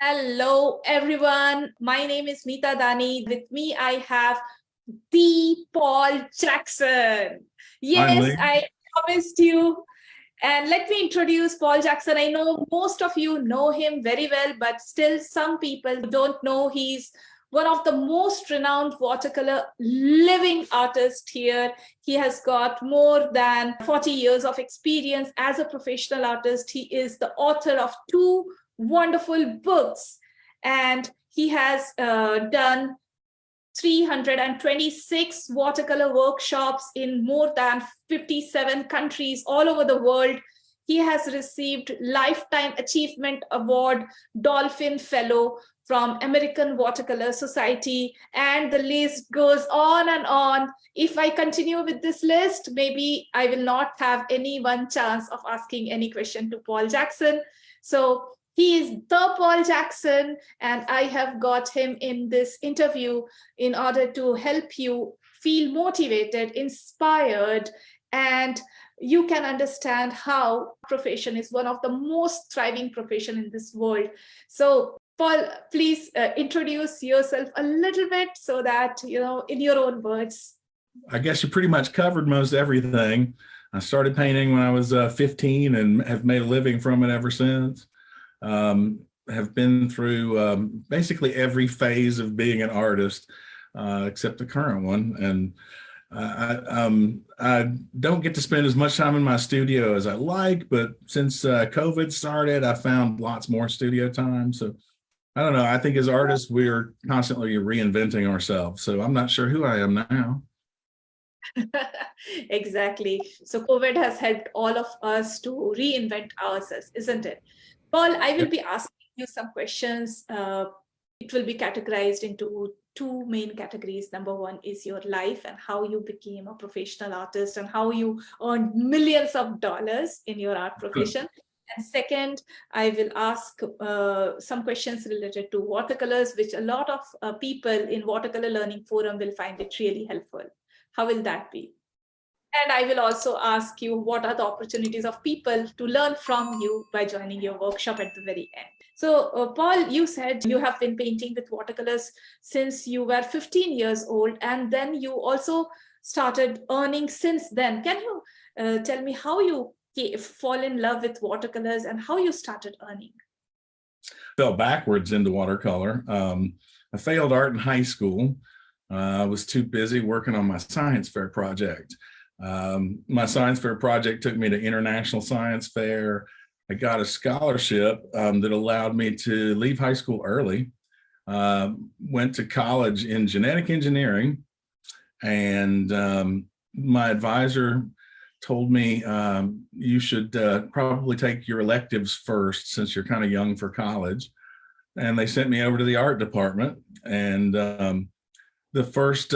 Hello, everyone. My name is Meeta Dani. With me, I have the Paul Jackson. Yes, Finally, I promised you. And let me introduce Paul Jackson. I know most of you know him very well, but still some people don't know he's one of the most renowned watercolor living artists here. He has got more than 40 years of experience as a professional artist. He is the author of two wonderful books, and he has done 326 watercolor workshops in more than 57 countries all over the world. He has received Lifetime Achievement Award, Dolphin Fellow from American Watercolor Society, and the list goes on and on. If I continue with this list, maybe I will not have any one chance of asking any question to Paul Jackson. So he is the Paul Jackson, and I have got him in this interview in order to help you feel motivated, inspired, and you can understand how profession is one of the most thriving profession in this world. So Paul, please introduce yourself a little bit so that, in your own words. I guess you pretty much covered most everything. I started painting when I was 15 and have made a living from it ever since. Have been through basically every phase of being an artist, except the current one. And I don't get to spend as much time in my studio as I like, but since COVID started, I found lots more studio time. So I don't know. I think as artists, we're constantly reinventing ourselves. So I'm not sure who I am now. Exactly. So COVID has helped all of us to reinvent ourselves, isn't it? Paul, I will be asking you some questions. It will be categorized into two main categories. Number one is your life and how you became a professional artist and how you earned millions of dollars in your art profession. And second, I will ask some questions related to watercolors, which a lot of people in Watercolor Learning Forum will find it really helpful. How will that be? And I will also ask you what are the opportunities of people to learn from you by joining your workshop at the very end. So, Paul, you said you have been painting with watercolors since you were 15 years old, and then you also started earning since then. Can you tell me how you fall in love with watercolors and how you started earning? Fell backwards into watercolor. I failed art in high school. I was too busy working on my science fair project. My science fair project took me to international science fair. I got a scholarship that allowed me to leave high school early. Went to college in genetic engineering, and my advisor told me you should probably take your electives first since you're kind of young for college. And they sent me over to the art department, and the first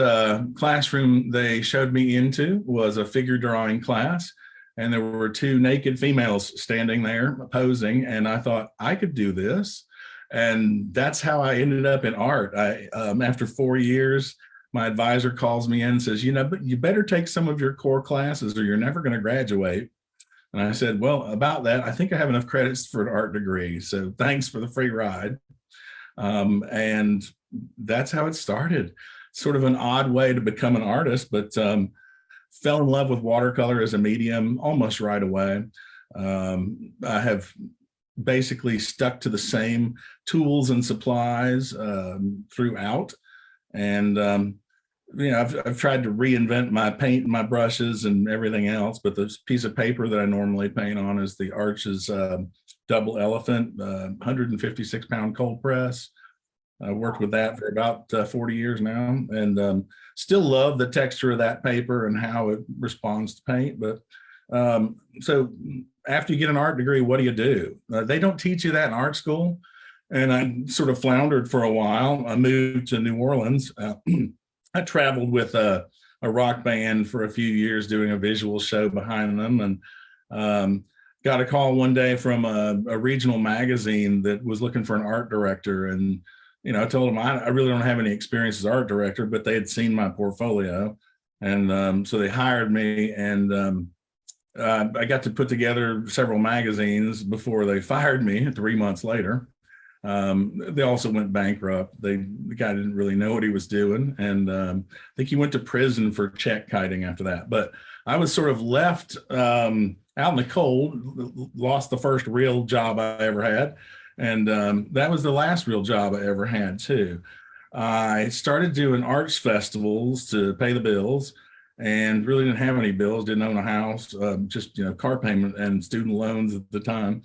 classroom they showed me into was a figure drawing class, and there were two naked females standing there posing, and I thought I could do this. And that's how I ended up in art. After 4 years, my advisor calls me in and says, but you better take some of your core classes or you're never going to graduate. And I said, well, about that, I think I have enough credits for an art degree. So thanks for the free ride. And that's how it started. Sort of an odd way to become an artist, but fell in love with watercolor as a medium almost right away. I have basically stuck to the same tools and supplies throughout. And, I've tried to reinvent my paint and my brushes and everything else, but this piece of paper that I normally paint on is the Arches Double Elephant 156-pound cold press. I worked with that for about 40 years now, and still love the texture of that paper and how it responds to paint. But so after you get an art degree, what do? They don't teach you that in art school. And I sort of floundered for a while. I moved to New Orleans. I traveled with a rock band for a few years doing a visual show behind them, and got a call one day from a regional magazine that was looking for an art director. And I told them I really don't have any experience as art director, but they had seen my portfolio. And so they hired me, and I got to put together several magazines before they fired me 3 months later. They also went bankrupt. The guy didn't really know what he was doing. And I think he went to prison for check kiting after that. But I was sort of left out in the cold, lost the first real job I ever had. And that was the last real job I ever had, too. I started doing arts festivals to pay the bills and really didn't have any bills, didn't own a house, just, car payment and student loans at the time.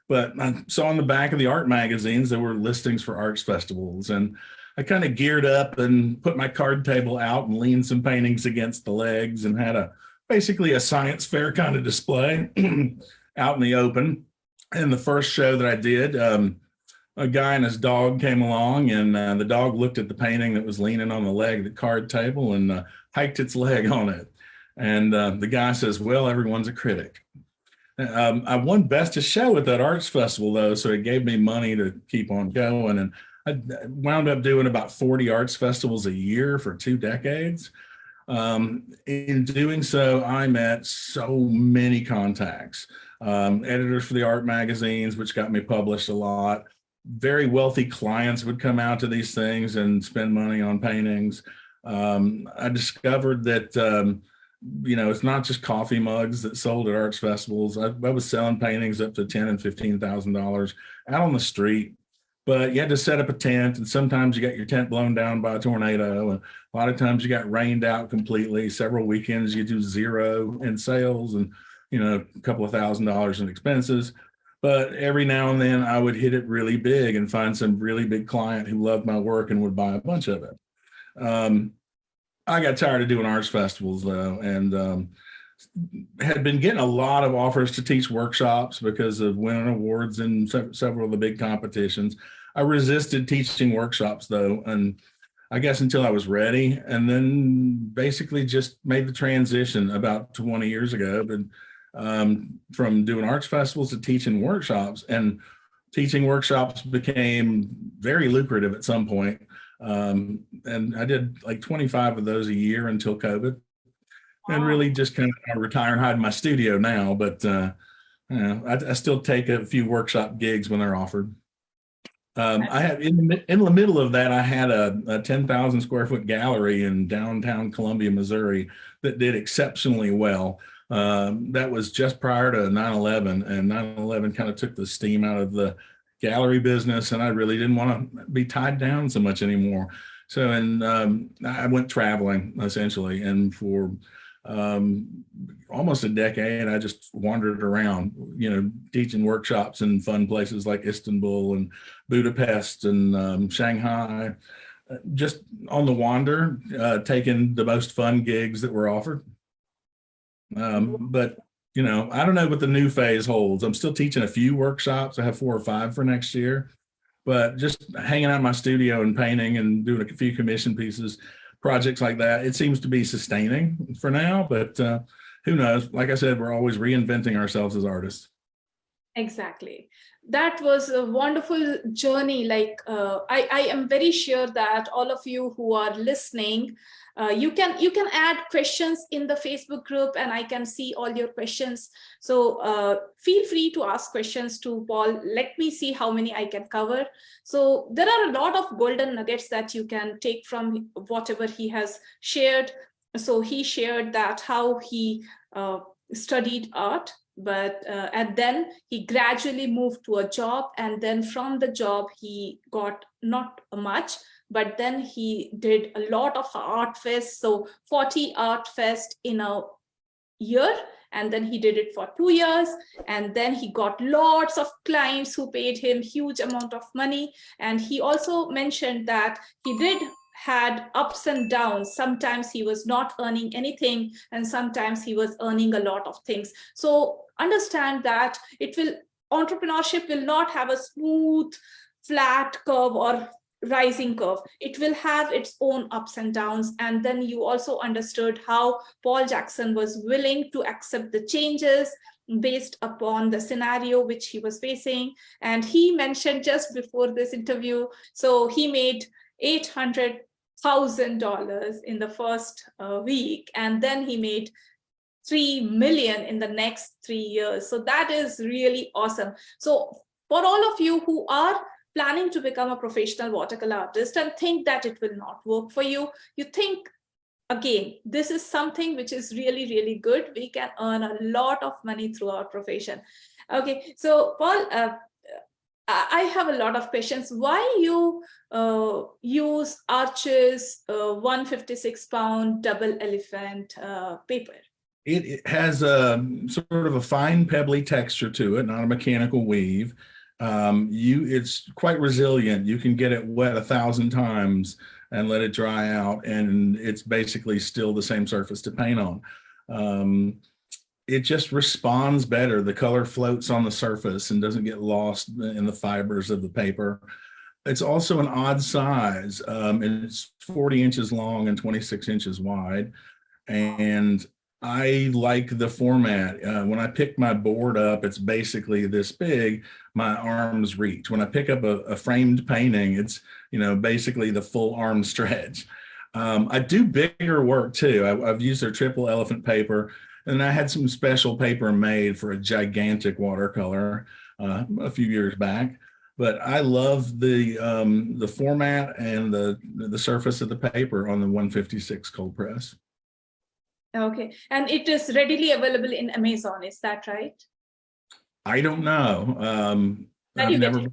But I saw on the back of the art magazines, there were listings for arts festivals. And I kind of geared up and put my card table out and leaned some paintings against the legs and had basically a science fair kind of display out in the open. And the first show that I did, a guy and his dog came along, and the dog looked at the painting that was leaning on the leg of the card table and hiked its leg on it. And the guy says, well, everyone's a critic. I won Best of Show at that arts festival, though, so it gave me money to keep on going. And I wound up doing about 40 arts festivals a year for 2 decades. In doing so, I met so many contacts, editors for the art magazines, which got me published a lot. Very wealthy clients would come out to these things and spend money on paintings. I discovered that, it's not just coffee mugs that sold at arts festivals. I was selling paintings up to $10,000 and $15,000 out on the street. But you had to set up a tent, and sometimes you got your tent blown down by a tornado, and a lot of times you got rained out completely. Several weekends you do zero in sales and, a couple of $1,000s in expenses. But every now and then I would hit it really big and find some really big client who loved my work and would buy a bunch of it. I got tired of doing arts festivals, though, and had been getting a lot of offers to teach workshops because of winning awards in several of the big competitions. I resisted teaching workshops, though, and I guess until I was ready, and then basically just made the transition about 20 years ago, but from doing arts festivals to teaching workshops. And teaching workshops became very lucrative at some point. And I did like 25 of those a year until COVID. And really just kind of retire and hide in my studio now. But I still take a few workshop gigs when they're offered. I had in the middle of that, I had a 10,000 square foot gallery in downtown Columbia, Missouri that did exceptionally well. That was just prior to 9/11, and 9/11 kind of took the steam out of the gallery business, and I really didn't want to be tied down so much anymore. So, and I went traveling essentially, and for almost a decade, I just wandered around, teaching workshops in fun places like Istanbul and Budapest and Shanghai, just on the wander, taking the most fun gigs that were offered. But I don't know what the new phase holds. I'm still teaching a few workshops. I have 4 or 5 for next year, but just hanging out in my studio and painting and doing a few commission pieces, projects like that, it seems to be sustaining for now, but who knows? Like I said, we're always reinventing ourselves as artists. Exactly. That was a wonderful journey. I am very sure that all of you who are listening, you can add questions in the Facebook group, and I can see all your questions. So feel free to ask questions to Paul. Let me see how many I can cover. So there are a lot of golden nuggets that you can take from whatever he has shared. So he shared that how he studied art, and then he gradually moved to a job, and then from the job he got not much, but then he did a lot of art fests, so 40 art fest in a year, and then he did it for 2 years, and then he got lots of clients who paid him huge amount of money. And he also mentioned that he had ups and downs. Sometimes he was not earning anything, and sometimes he was earning a lot of things. So understand that entrepreneurship will not have a smooth, flat curve or rising curve. It will have its own ups and downs. And then you also understood how Paul Jackson was willing to accept the changes based upon the scenario which he was facing. And he mentioned just before this interview, so he made $800,000 in the first week, and then he made $3 million in the next 3 years. So that is really awesome. So for all of you who are planning to become a professional watercolor artist and think that it will not work for you, you think, again, this is something which is really, really good. We can earn a lot of money through our profession. Okay, so Paul, I have a lot of questions. Why you use Arches 156-pound double elephant paper? It has a sort of a fine pebbly texture to it, not a mechanical weave. It's quite resilient. You can get it wet 1,000 times and let it dry out, and it's basically still the same surface to paint on. It just responds better. The color floats on the surface and doesn't get lost in the fibers of the paper. It's also an odd size. It's 40 inches long and 26 inches wide. And I like the format. When I pick my board up, it's basically this big, my arms reach. When I pick up a framed painting, it's, basically the full arm stretch. I do bigger work too. I've used their triple elephant paper, and I had some special paper made for a gigantic watercolor a few years back. But I love the format and the surface of the paper on the 156 cold press. Okay, and it is readily available in Amazon, is that right? I don't know. I've never.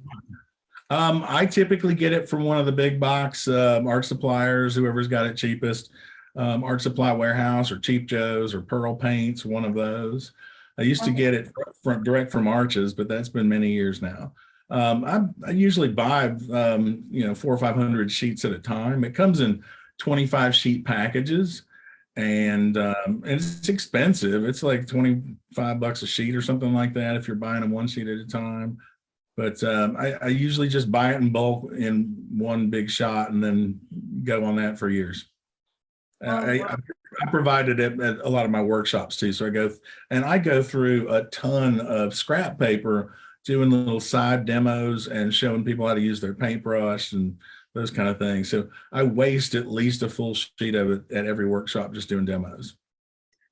I typically get it from one of the big box art suppliers, whoever's got it cheapest. Art Supply Warehouse or Cheap Joe's or Pearl Paints, one of those. I used to get it direct from Arches, but that's been many years now. I usually buy 400 or 500 sheets at a time. It comes in 25 sheet packages, and it's expensive. It's like $25 a sheet or something like that if you're buying them one sheet at a time. But I usually just buy it in bulk in one big shot and then go on that for years. I provided it at a lot of my workshops too. So I go through a ton of scrap paper, doing little side demos and showing people how to use their paintbrush and those kind of things. So I waste at least a full sheet of it at every workshop just doing demos.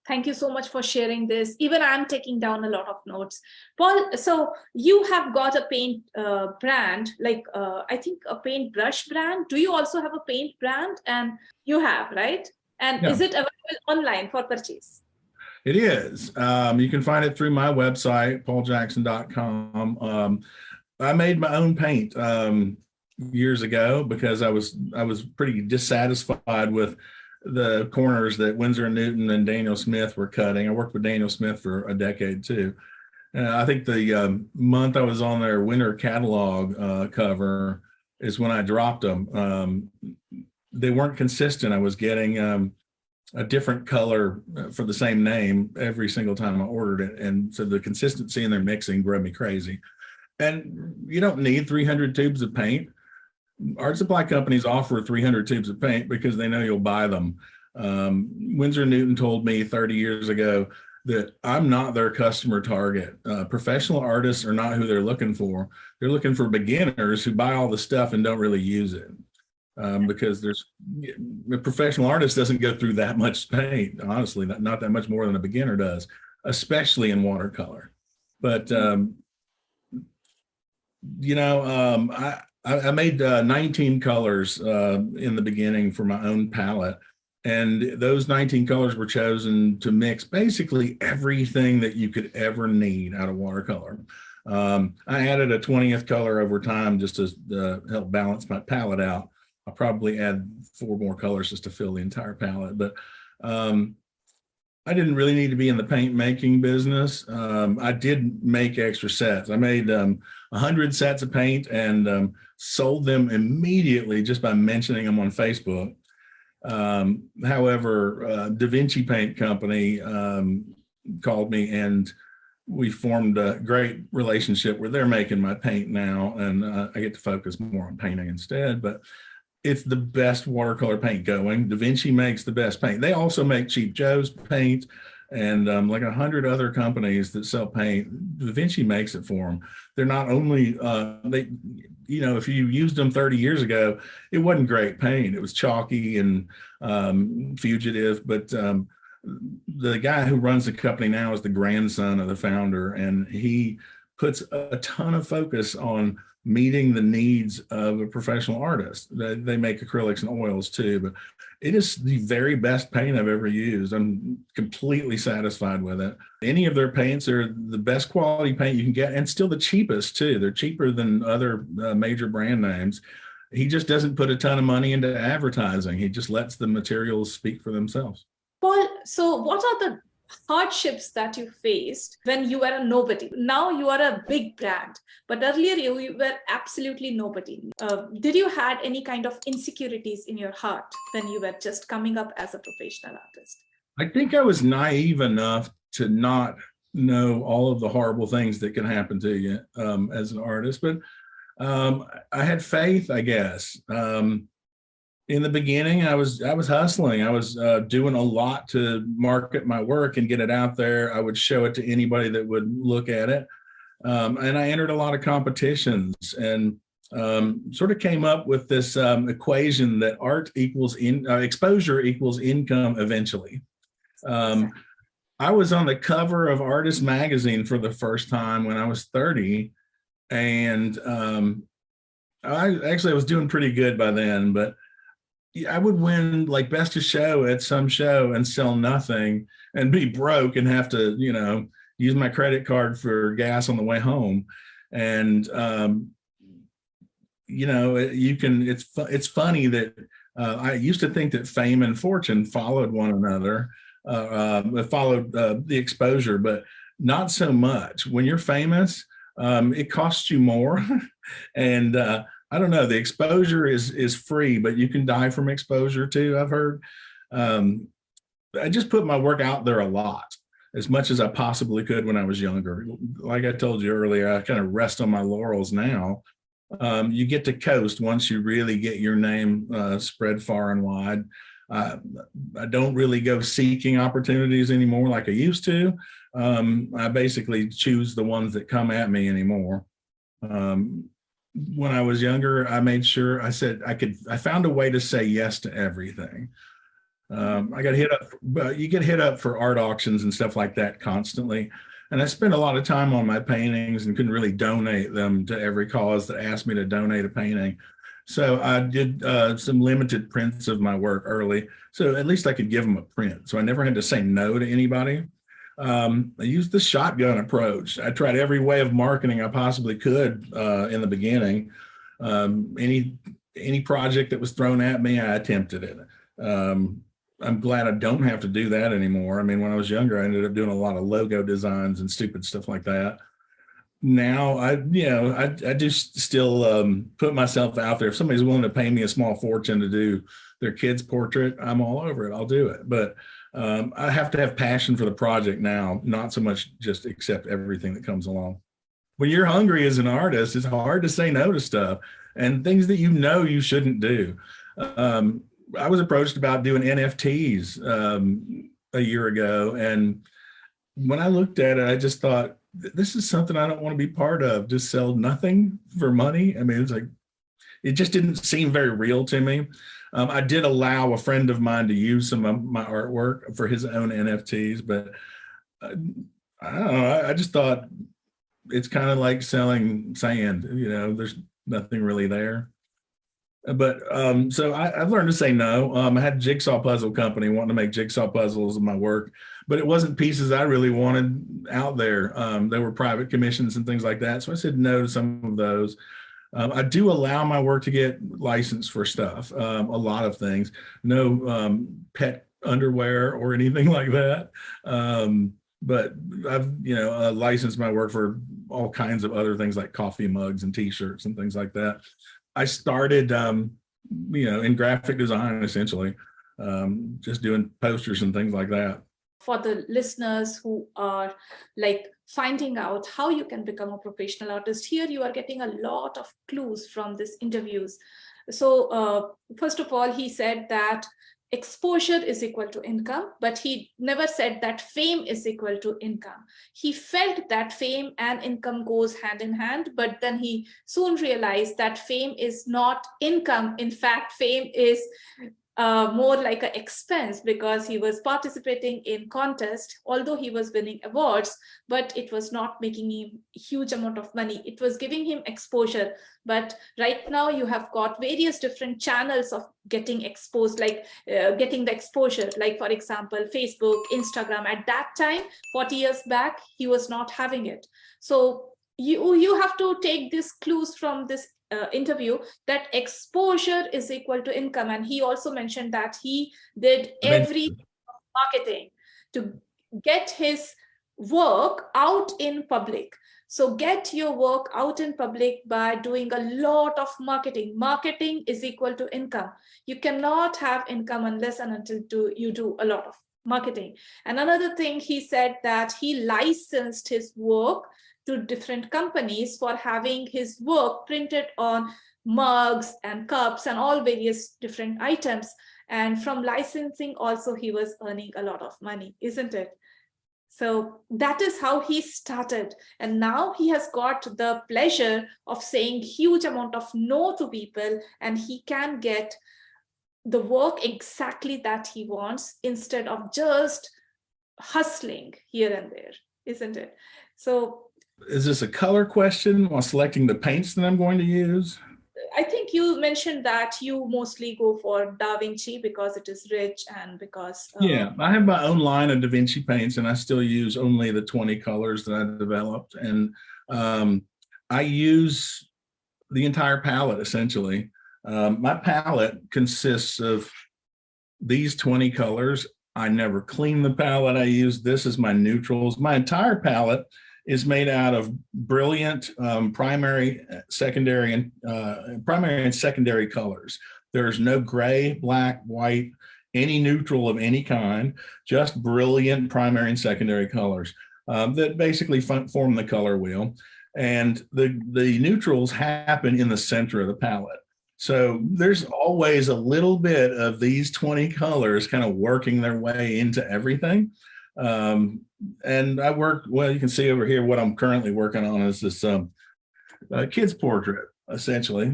Thank you so much for sharing this. Even I'm taking down a lot of notes. Paul, so you have got a paint brand, like I think a paintbrush brand. Do you also have a paint brand? And you have, right? And is it available online for purchase? It is. You can find it through my website, pauljackson.com. I made my own paint years ago because I was pretty dissatisfied with the corners that Winsor & Newton and Daniel Smith were cutting. I worked with Daniel Smith for a decade too. I think the month I was on their winter catalog cover is when I dropped them. They weren't consistent. I was getting a different color for the same name every single time I ordered it. And so the consistency in their mixing drove me crazy. And you don't need 300 tubes of paint. Art supply companies offer 300 tubes of paint because they know you'll buy them. Winsor & Newton told me 30 years ago that I'm not their customer target. Professional artists are not who they're looking for. They're looking for beginners who buy all the stuff and don't really use it. Because a professional artist doesn't go through that much paint, honestly, not that much more than a beginner does, especially in watercolor. But, I made 19 colors in the beginning for my own palette. And those 19 colors were chosen to mix basically everything that you could ever need out of watercolor. I added a 20th color over time just to help balance my palette out. I'll probably add 4 more colors just to fill the entire palette. But I didn't really need to be in the paint making business. I did make extra sets. I made 100 sets of paint and sold them immediately just by mentioning them on Facebook. However, Da Vinci Paint Company called me and we formed a great relationship where they're making my paint now, and I get to focus more on painting instead. But it's the best watercolor paint going. Da Vinci makes the best paint. They also make Cheap Joe's paint and like 100 other companies that sell paint. Da Vinci makes it for them. They're not only, if you used them 30 years ago, it wasn't great paint. It was chalky and fugitive, but the guy who runs the company now is the grandson of the founder, and he puts a ton of focus on meeting the needs of a professional artist. They make acrylics and oils too, but it is the very best paint I've ever used. I'm completely satisfied with it. Any of their paints are the best quality paint you can get, and still the cheapest too. They're cheaper than other major brand names. He just doesn't put a ton of money into advertising. He just lets the materials speak for themselves. Paul, so what are the hardships that you faced when you were a nobody? Now you are a big brand, but earlier you were absolutely nobody. Did you had any kind of insecurities in your heart when you were just coming up as a professional artist? I think I was naive enough to not know all of the horrible things that can happen to you as an artist, but I had faith, I guess. In the beginning, I was hustling. I was doing a lot to market my work and get it out there. I would show it to anybody that would look at it. And I entered a lot of competitions and sort of came up with this equation that art equals exposure equals income eventually. I was on the cover of Artist Magazine for the first time when I was 30. And I was doing pretty good by then, but I would win like best of show at some show and sell nothing and be broke and have to, use my credit card for gas on the way home. And, it's funny that I used to think that fame and fortune followed one another, followed the exposure, but not so much. When you're famous, it costs you more. And I don't know, the exposure is free, but you can die from exposure too, I've heard. I just put my work out there a lot, as much as I possibly could when I was younger. Like I told you earlier, I kind of rest on my laurels now. You get to coast once you really get your name spread far and wide. I don't really go seeking opportunities anymore like I used to. I basically choose the ones that come at me anymore. When I was younger, I made sure I found a way to say yes to everything. I got hit up, but you get hit up for art auctions and stuff like that constantly. And I spent a lot of time on my paintings and couldn't really donate them to every cause that asked me to donate a painting. So I did some limited prints of my work early, so at least I could give them a print. So I never had to say no to anybody. I used the shotgun approach. I tried every way of marketing I possibly could in the beginning. Any project that was thrown at me, I attempted it. I'm glad I don't have to do that anymore. I mean, when I was younger, I ended up doing a lot of logo designs and stupid stuff like that. Now I do still put myself out there. If somebody's willing to pay me a small fortune to do their kid's portrait, I'm all over it. I'll do it. But I have to have passion for the project now, not so much just accept everything that comes along. When you're hungry as an artist, it's hard to say no to stuff and things that you shouldn't do. I was approached about doing NFTs a year ago. And when I looked at it, I just thought, this is something I don't want to be part of. Just sell nothing for money. I mean, it's like, it just didn't seem very real to me. I did allow a friend of mine to use some of my artwork for his own NFTs, but I don't know. I just thought it's kind of like selling sand. There's nothing really there. But so I've learned to say no. I had a jigsaw puzzle company wanting to make jigsaw puzzles of my work, but it wasn't pieces I really wanted out there. There were private commissions and things like that. So I said no to some of those. I do allow my work to get licensed for stuff, a lot of things. No pet underwear or anything like that. But I've, licensed my work for all kinds of other things like coffee mugs and T-shirts and things like that. I started, in graphic design, essentially, just doing posters and things like that. For the listeners who are like finding out how you can become a professional artist, here you are getting a lot of clues from these interviews. So first of all, he said that exposure is equal to income, but he never said that fame is equal to income. He felt that fame and income goes hand in hand, but then he soon realized that fame is not income. In fact, fame is more like an expense, because he was participating in contest, although he was winning awards, but it was not making him a huge amount of money. It was giving him exposure. But right now you have got various different channels of getting exposed, like getting the exposure, like for example, Facebook, Instagram. At that time, 40 years back, he was not having it. So you have to take these clues from this interview, that exposure is equal to income. And he also mentioned that he did every marketing to get his work out in public. So get your work out in public by doing a lot of marketing. Marketing is equal to income. You cannot have income unless and until you do a lot of marketing. And another thing, he said that he licensed his work to different companies for having his work printed on mugs and cups and all various different items. And from licensing also, he was earning a lot of money, isn't it? So that is how he started. And now he has got the pleasure of saying huge amount of no to people, and he can get the work exactly that he wants instead of just hustling here and there, isn't it? So is this a color question while selecting the paints that I'm going to use? I think you mentioned that you mostly go for Da Vinci because it is rich and because... Yeah, I have my own line of Da Vinci paints, and I still use only the 20 colors that I developed. And I use the entire palette, essentially. My palette consists of these 20 colors. I never clean the palette. I use this as my neutrals. My entire palette is made out of brilliant primary, secondary, and secondary colors. There's no gray, black, white, any neutral of any kind, just brilliant primary and secondary colors that basically form the color wheel. And the neutrals happen in the center of the palette. So there's always a little bit of these 20 colors kind of working their way into everything. And I work, well, you can see over here what I'm currently working on is this kid's portrait, essentially.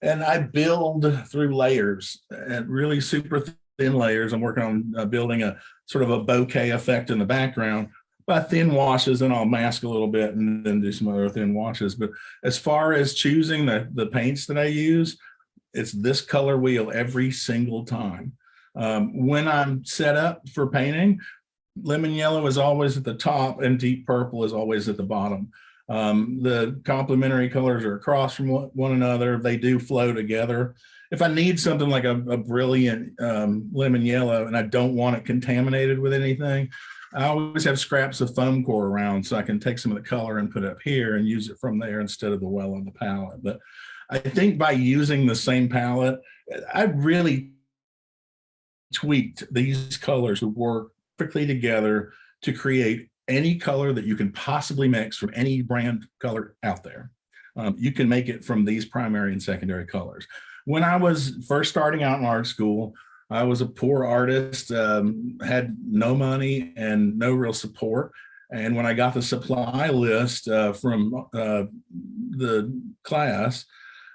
And I build through layers, and really super thin layers. I'm working on building a sort of a bokeh effect in the background by thin washes, and I'll mask a little bit and then do some other thin washes. But as far as choosing the paints that I use, it's this color wheel every single time. When I'm set up for painting, lemon yellow is always at the top and deep purple is always at the bottom. The complementary colors are across from one another. They do flow together. If I need something like a brilliant lemon yellow and I don't want it contaminated with anything, I always have scraps of foam core around so I can take some of the color and put it up here and use it from there instead of the well on the palette. But I think by using the same palette, I really tweaked these colors to work perfectly together to create any color that you can possibly mix from any brand color out there. You can make it from these primary and secondary colors. When I was first starting out in art school, I was a poor artist, had no money and no real support. And when I got the supply list from the class,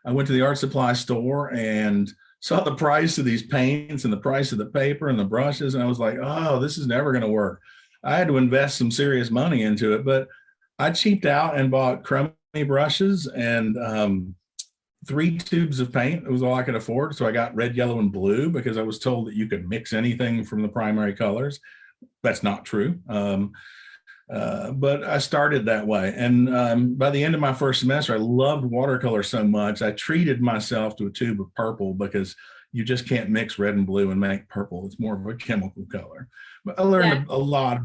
I went to the art supply store and saw the price of these paints and the price of the paper and the brushes. And I was like, oh, this is never going to work. I had to invest some serious money into it, but I cheaped out and bought crummy brushes and 3 tubes of paint. It was all I could afford. So I got red, yellow, and blue because I was told that you could mix anything from the primary colors. That's not true. But I started that way. And by the end of my first semester, I loved watercolor so much, I treated myself to a tube of purple because you just can't mix red and blue and make purple. It's more of a chemical color. But I learned a lot.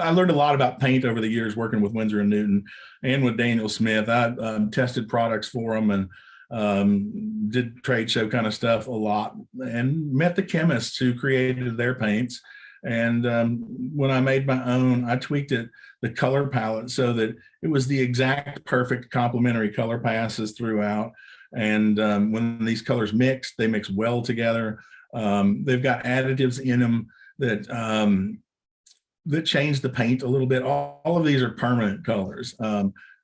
I learned a lot about paint over the years working with Winsor and Newton and with Daniel Smith. I tested products for them and did trade show kind of stuff a lot and met the chemists who created their paints. And when I made my own, I tweaked it, the color palette, so that it was the exact perfect complementary color passes throughout. And when these colors mix, they mix well together. They've got additives in them that change the paint a little bit. All of these are permanent colors,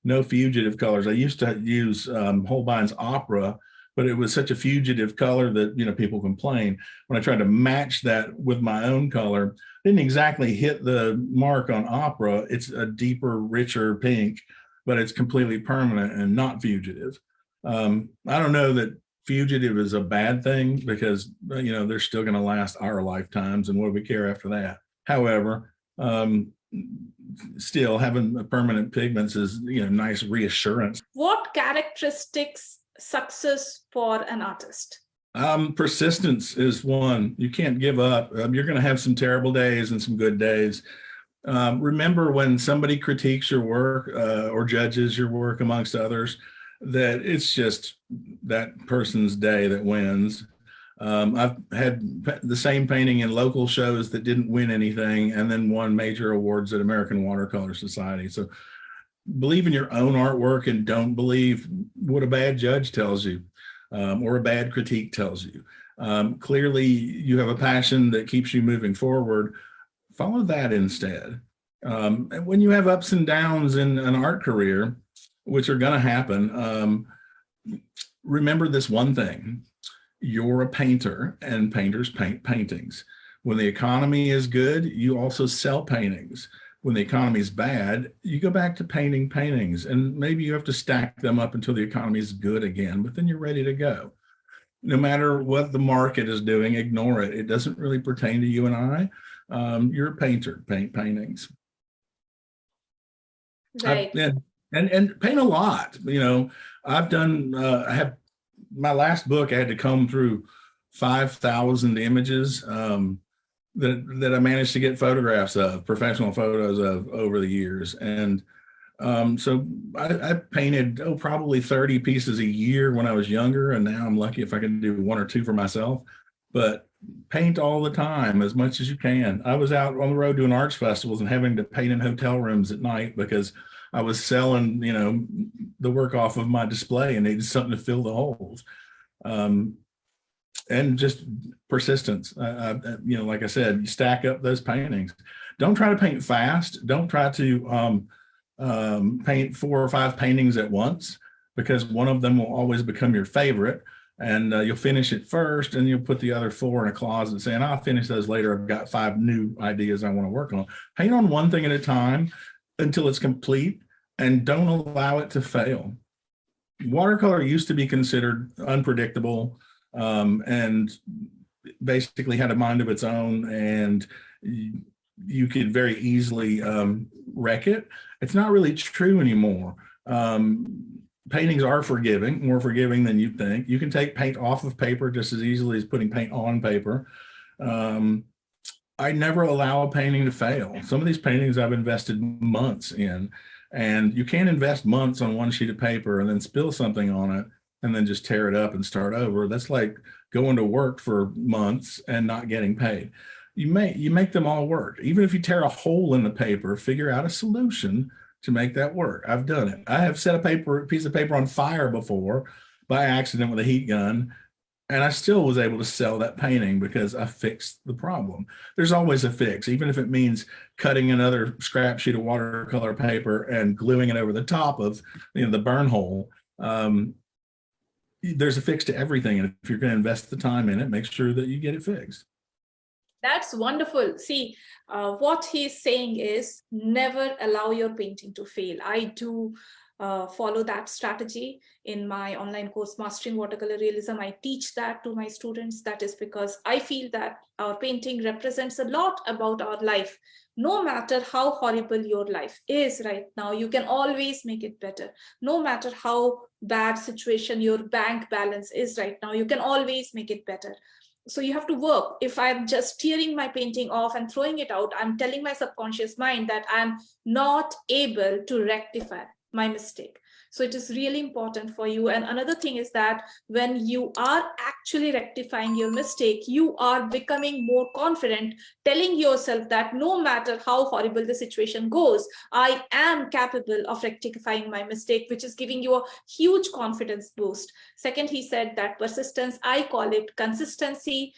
no fugitive colors. I used to use Holbein's Opera, but it was such a fugitive color that, people complain. When I tried to match that with my own color, didn't exactly hit the mark on opera. It's a deeper, richer pink, but it's completely permanent and not fugitive. I don't know that fugitive is a bad thing, because, they're still going to last our lifetimes, and what do we care after that? However, still having permanent pigments is, nice reassurance. What characteristics success for an artist? Persistence is one. You can't give up. You're going to have some terrible days and some good days. Remember, when somebody critiques your work or judges your work amongst others, that it's just that person's day that wins. I've had the same painting in local shows that didn't win anything and then won major awards at American Watercolor Society. So believe in your own artwork and don't believe what a bad judge tells you or a bad critique tells you. Clearly, you have a passion that keeps you moving forward. Follow that instead. And when you have ups and downs in an art career, which are going to happen, remember this one thing. You're a painter, and painters paint paintings. When the economy is good, you also sell paintings. When the economy is bad, you go back to painting paintings, and maybe you have to stack them up until the economy is good again, but then you're ready to go. No matter what the market is doing, ignore it. It doesn't really pertain to you and I. You're a painter, paint paintings. Right. And paint a lot. I've done, I have my last book, I had to comb through 5,000 images that I managed to get photographs of, professional photos of over the years. And so I painted, probably 30 pieces a year when I was younger. And now I'm lucky if I can do 1 or 2 for myself, but paint all the time, as much as you can. I was out on the road doing arts festivals and having to paint in hotel rooms at night because I was selling, the work off of my display and needed something to fill the holes. And just persistence. Like I said, you stack up those paintings. Don't try to paint fast. Don't try to paint 4 or 5 paintings at once, because one of them will always become your favorite. And you'll finish it first, and you'll put the other 4 in a closet saying, I'll finish those later. I've got 5 new ideas I want to work on. Paint on one thing at a time until it's complete, and don't allow it to fail. Watercolor used to be considered unpredictable and basically had a mind of its own, and you could very easily wreck it. It's not really true anymore. Paintings are forgiving, more forgiving than you think. You can take paint off of paper just as easily as putting paint on paper. I never allow a painting to fail. Some of these paintings I've invested months in, and you can't invest months on one sheet of paper and then spill something on it and then just tear it up and start over. That's like going to work for months and not getting paid. You make them all work. Even if you tear a hole in the paper, figure out a solution to make that work. I've done it. I have set a piece of paper on fire before by accident with a heat gun, and I still was able to sell that painting because I fixed the problem. There's always a fix, even if it means cutting another scrap sheet of watercolor paper and gluing it over the top of the burn hole. There's a fix to everything, and if you're going to invest the time in it, make sure that you get it fixed. That's wonderful. See, what he's saying is never allow your painting to fail. I do follow that strategy in my online course, Mastering Watercolor Realism. I teach that to my students. That is because I feel that our painting represents a lot about our life. No matter how horrible your life is right now, you can always make it better. No matter how bad situation your bank balance is right now, you can always make it better. So you have to work. If I'm just tearing my painting off and throwing it out, I'm telling my subconscious mind that I'm not able to rectify my mistake. So it is really important for you. And another thing is that when you are actually rectifying your mistake, you are becoming more confident, telling yourself that no matter how horrible the situation goes, I am capable of rectifying my mistake, which is giving you a huge confidence boost. Second, he said that persistence, I call it consistency.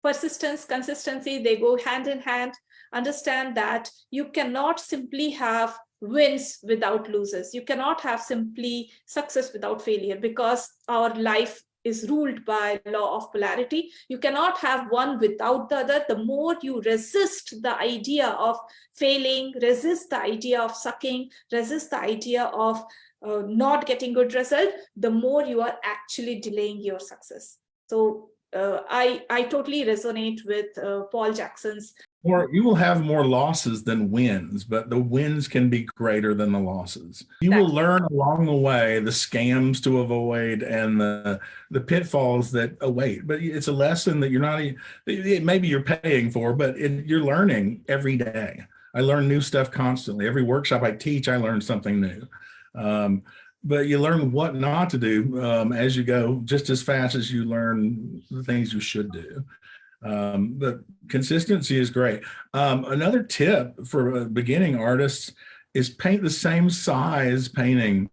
Persistence, consistency, they go hand in hand. Understand that you cannot simply have wins without losers. You cannot have simply success without failure, because our life is ruled by law of polarity. You cannot have one without the other. The more you resist the idea of failing, resist the idea of sucking, resist the idea of not getting good result, the more you are actually delaying your success. So I totally resonate with Paul Jackson's. Or you will have more losses than wins, but the wins can be greater than the losses. You will learn along the way the scams to avoid and the pitfalls that await. But it's a lesson that you're not, maybe you're paying for, but you're learning every day. I learn new stuff constantly. Every workshop I teach, I learn something new. But you learn what not to do as you go, just as fast as you learn the things you should do. But consistency is great. Another tip for beginning artists is paint the same size painting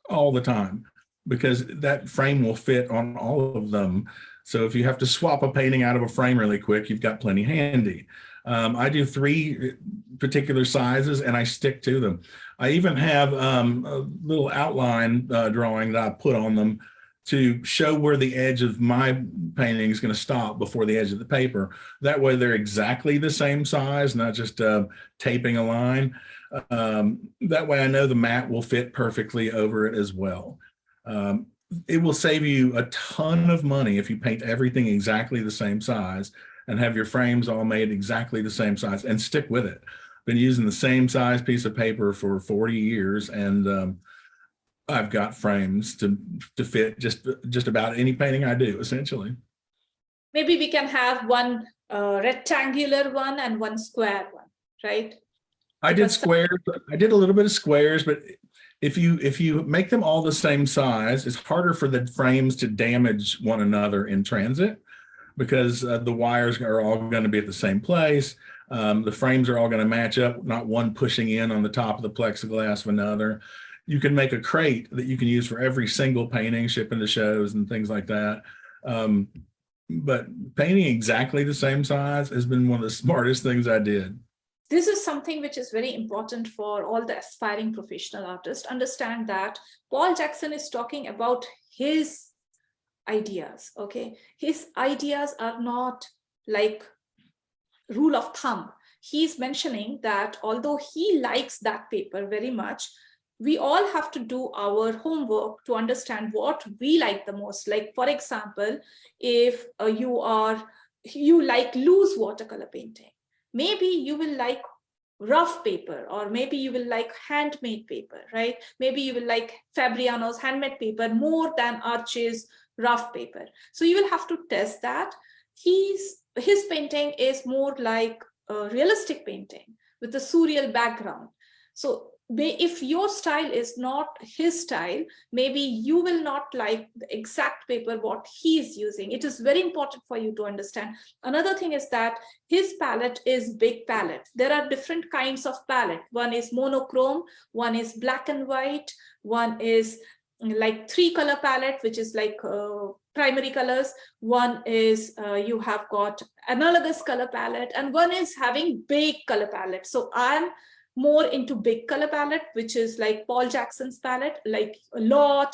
all the time, because that frame will fit on all of them. So if you have to swap a painting out of a frame really quick, you've got plenty handy. I do 3 particular sizes and I stick to them. I even have a little outline drawing that I put on them to show where the edge of my painting is going to stop before the edge of the paper. That way they're exactly the same size, not just taping a line. That way I know the mat will fit perfectly over it as well. It will save you a ton of money if you paint everything exactly the same size and have your frames all made exactly the same size and stick with it. Been using the same size piece of paper for 40 years and I've got frames to fit just about any painting I do, essentially. Maybe we can have one rectangular one and one square one, right? I did squares. I did a little bit of squares, but if you make them all the same size, it's harder for the frames to damage one another in transit, because the wires are all going to be at the same place. The frames are all going to match up, not one pushing in on the top of the plexiglass of another. You can make a crate that you can use for every single painting, shipping to shows and things like that. But painting exactly the same size has been one of the smartest things I did. This is something which is very important for all the aspiring professional artists. Understand that Paul Jackson is talking about his ideas, okay? His ideas are not like rule of thumb. He's mentioning that although he likes that paper very much, we all have to do our homework to understand what we like the most. Like, for example, if you like loose watercolor painting, maybe you will like rough paper, or maybe you will like handmade paper, right? Maybe you will like Fabriano's handmade paper more than Archie's rough paper. So you will have to test that. His painting is more like a realistic painting with a surreal background. So if your style is not his style, maybe you will not like the exact paper what he is using. It is very important for you to understand. Another thing is that his palette is big palette. There are different kinds of palette. One is monochrome, one is black and white, one is like 3-color palette, which is like primary colors. One is you have got analogous color palette, and one is having big color palette. So I'm more into big color palette, which is like Paul Jackson's palette, like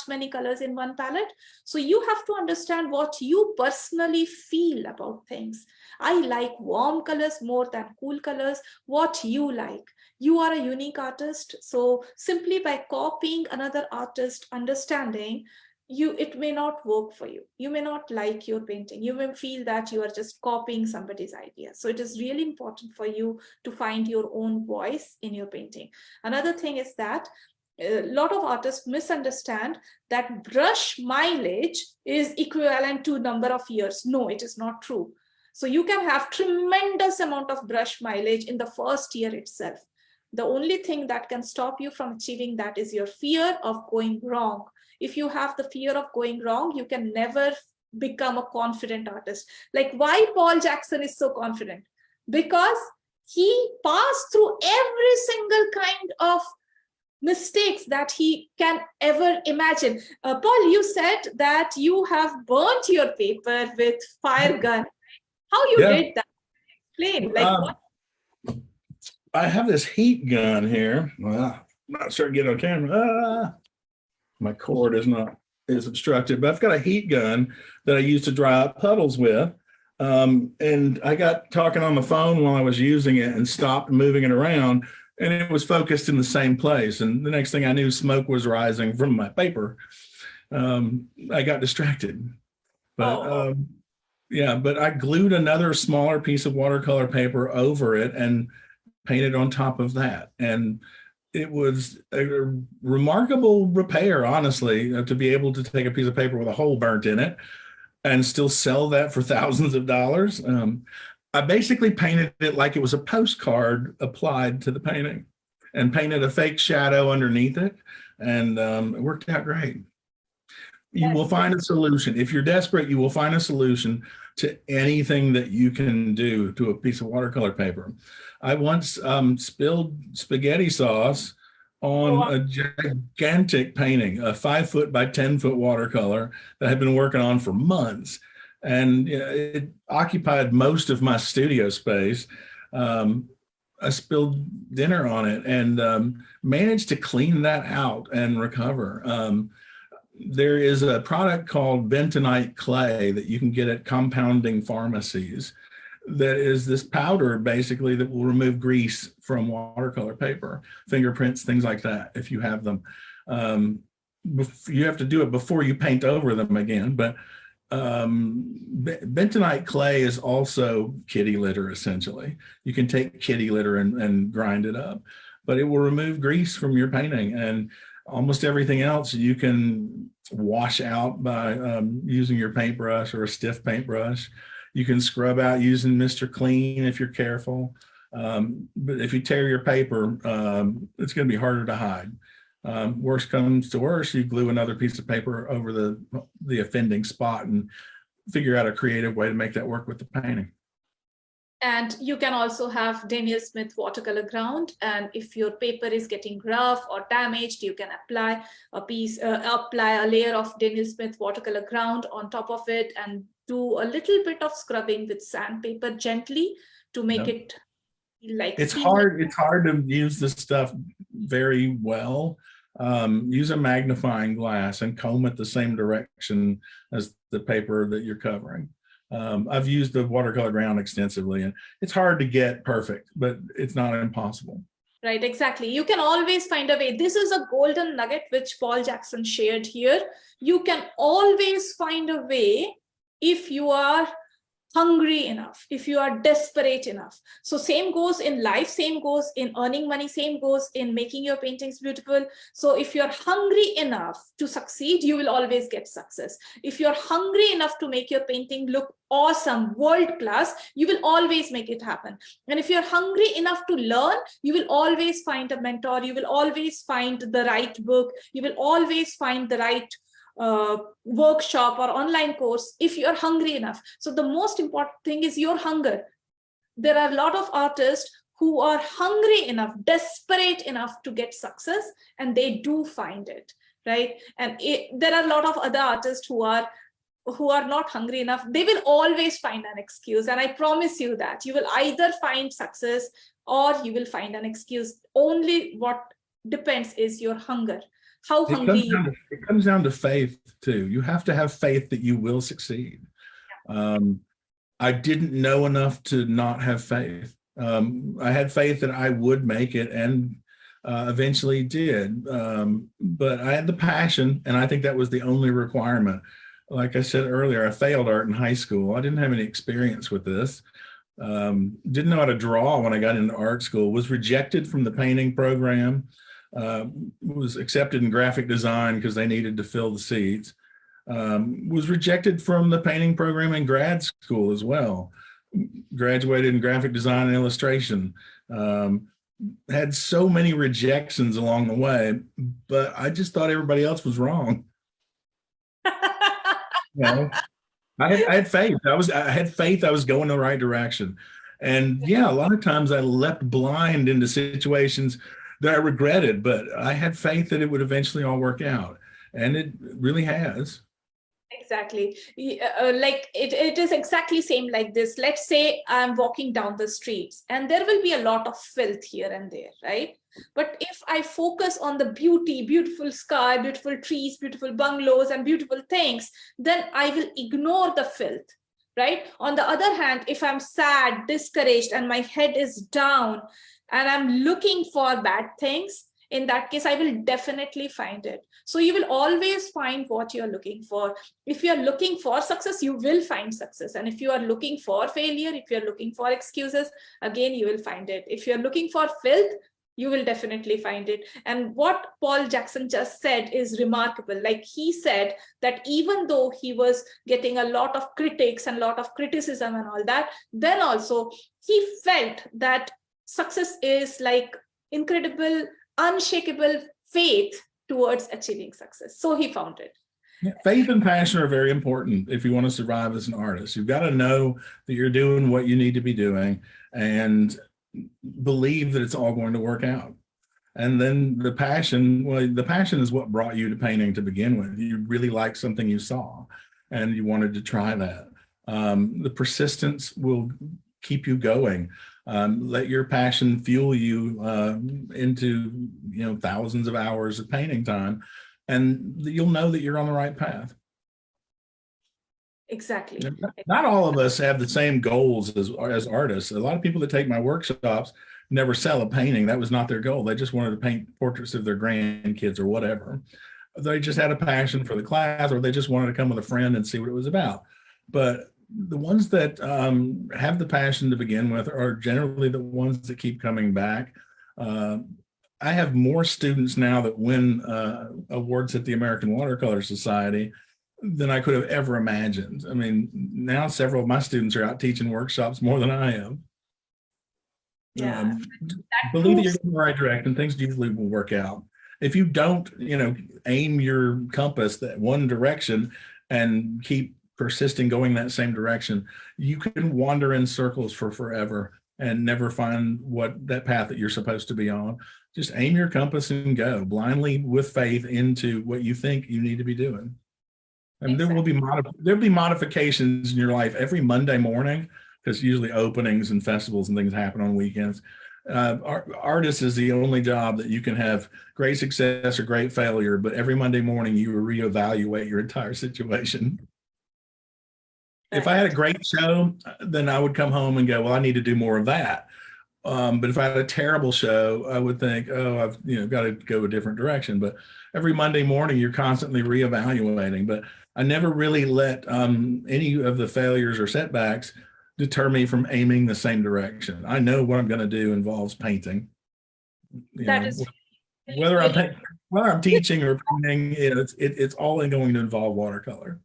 many colors in one palette. So you have to understand what you personally feel about things. I like warm colors more than cool colors. What you like. You are a unique artist. So simply by copying another artist understanding, it may not work for you. You may not like your painting. You may feel that you are just copying somebody's idea. So it is really important for you to find your own voice in your painting. Another thing is that a lot of artists misunderstand that brush mileage is equivalent to number of years. No, it is not true. So you can have tremendous amount of brush mileage in the first year itself. The only thing that can stop you from achieving that is your fear of going wrong. If you have the fear of going wrong, you can never become a confident artist. Like, why Paul Jackson is so confident? Because he passed through every single kind of mistakes that he can ever imagine. Paul, you said that you have burnt your paper with fire gun. How you did that? Explain. Like what? I have this heat gun here. Well, I'm not sure to get on camera. My cord is not is obstructed, but I've got a heat gun that I use to dry up puddles with. And I got talking on the phone while I was using it and stopped moving it around, and it was focused in the same place. And the next thing I knew, smoke was rising from my paper. I got distracted. But yeah, but I glued another smaller piece of watercolor paper over it and painted on top of that. And it was a remarkable repair, honestly, to be able to take a piece of paper with a hole burnt in it and still sell that for thousands of dollars. I basically painted it like it was a postcard applied to the painting and painted a fake shadow underneath it. And it worked out great. You will find a solution. If you're desperate, you will find a solution to anything that you can do to a piece of watercolor paper. I once spilled spaghetti sauce on a gigantic painting, a 5-foot by 10-foot watercolor that I had been working on for months. And it occupied most of my studio space. I spilled dinner on it and managed to clean that out and recover. There is a product called bentonite clay that you can get at compounding pharmacies that is this powder basically that will remove grease from watercolor paper, fingerprints, things like that, if you have them. You have to do it before you paint over them again, but bentonite clay is also kitty litter, essentially. You can take kitty litter and grind it up, but it will remove grease from your painting. And almost everything else you can wash out by using your paintbrush or a stiff paintbrush. You can scrub out using Mr. Clean if you're careful. But if you tear your paper, it's going to be harder to hide. Worst comes to worst, you glue another piece of paper over the offending spot and figure out a creative way to make that work with the painting. And you can also have Daniel Smith watercolor ground. And if your paper is getting rough or damaged, you can apply a layer of Daniel Smith watercolor ground on top of it and do a little bit of scrubbing with sandpaper gently to make it like it's hard to use this stuff very well. Use a magnifying glass and comb it the same direction as the paper that you're covering. I've used the watercolor ground extensively, and it's hard to get perfect, but it's not impossible. Right, exactly. You can always find a way. This is a golden nugget which Paul Jackson shared here. You can always find a way if you are hungry enough, if you are desperate enough. So same goes in life, same goes in earning money, same goes in making your paintings beautiful. So if you're hungry enough to succeed, you will always get success. If you're hungry enough to make your painting look awesome, world class, you will always make it happen. And if you're hungry enough to learn, you will always find a mentor, you will always find the right book, you will always find the right workshop or online course if you're hungry enough. So the most important thing is your hunger. There are a lot of artists who are hungry enough, desperate enough to get success, and they do find it, right? And there are a lot of other artists who are not hungry enough. They will always find an excuse, and I promise you that you will either find success or you will find an excuse. Only what depends is your hunger. How hungry it comes down to faith too. You have to have faith that you will succeed. I didn't know enough to not have faith. I had faith that I would make it, and eventually did. But I had the passion, and I think that was the only requirement. Like I said earlier, I failed art in high school. I didn't have any experience with this. Didn't know how to draw when I got into art school. Was rejected from the painting program. Was accepted in graphic design because they needed to fill the seats. Was rejected from the painting program in grad school as well. Graduated in graphic design and illustration. Had so many rejections along the way, but I just thought everybody else was wrong. You know, I had faith. I had faith I was going the right direction. And yeah, a lot of times I leapt blind into situations that I regretted, but I had faith that it would eventually all work out. And it really has. Exactly. Like it is exactly same like this. Let's say I'm walking down the streets and there will be a lot of filth here and there, right? But if I focus on the beauty, beautiful sky, beautiful trees, beautiful bungalows, and beautiful things, then I will ignore the filth, right? On the other hand, if I'm sad, discouraged, and my head is down and I'm looking for bad things, in that case, I will definitely find it. So you will always find what you're looking for. If you're looking for success, you will find success. And if you are looking for failure, if you're looking for excuses, again, you will find it. If you're looking for filth, you will definitely find it. And what Paul Jackson just said is remarkable. Like he said that even though he was getting a lot of critics and a lot of criticism and all that, then also he felt that success is like incredible, unshakable faith towards achieving success. So he found it. Yeah, faith and passion are very important if you want to survive as an artist. You've got to know that you're doing what you need to be doing and believe that it's all going to work out. And then the passion, well, the passion is what brought you to painting to begin with. You really liked something you saw and you wanted to try that. The persistence will keep you going. Let your passion fuel you into, thousands of hours of painting time, and you'll know that you're on the right path. Exactly. Not all of us have the same goals as artists. A lot of people that take my workshops never sell a painting. That was not their goal. They just wanted to paint portraits of their grandkids or whatever. They just had a passion for the class, or they just wanted to come with a friend and see what it was about. But the ones that have the passion to begin with are generally the ones that keep coming back. I have more students now that win awards at the American Watercolor Society than I could have ever imagined. I mean, now several of my students are out teaching workshops more than I am. Yeah. Believe that you're in the right direction, things usually will work out. If you don't, aim your compass that one direction and keep persisting going that same direction, you can wander in circles for forever and never find that path that you're supposed to be on. Just aim your compass and go blindly with faith into what you think you need to be doing. And exactly. There'll be modifications in your life every Monday morning, because usually openings and festivals and things happen on weekends. Artist is the only job that you can have great success or great failure, but every Monday morning you reevaluate your entire situation. If I had a great show, then I would come home and go, well, I need to do more of that. But if I had a terrible show, I would think, oh, I've got to go a different direction. But every Monday morning, you're constantly reevaluating. But I never really let any of the failures or setbacks deter me from aiming the same direction. I know what I'm going to do involves painting. Whether I'm teaching or painting, it's all going to involve watercolor.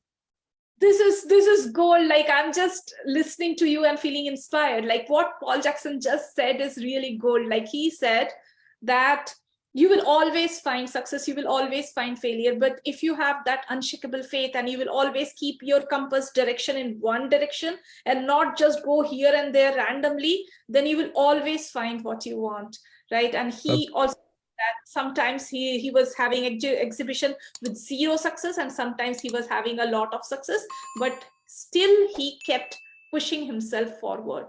This is gold. Like, I'm just listening to you and feeling inspired. Like what Paul Jackson just said is really gold. Like he said that you will always find success, you will always find failure, but if you have that unshakable faith and you will always keep your compass direction in one direction and not just go here and there randomly, then you will always find what you want, right? And he also that sometimes he was having exhibition with zero success, and sometimes he was having a lot of success, but still he kept pushing himself forward.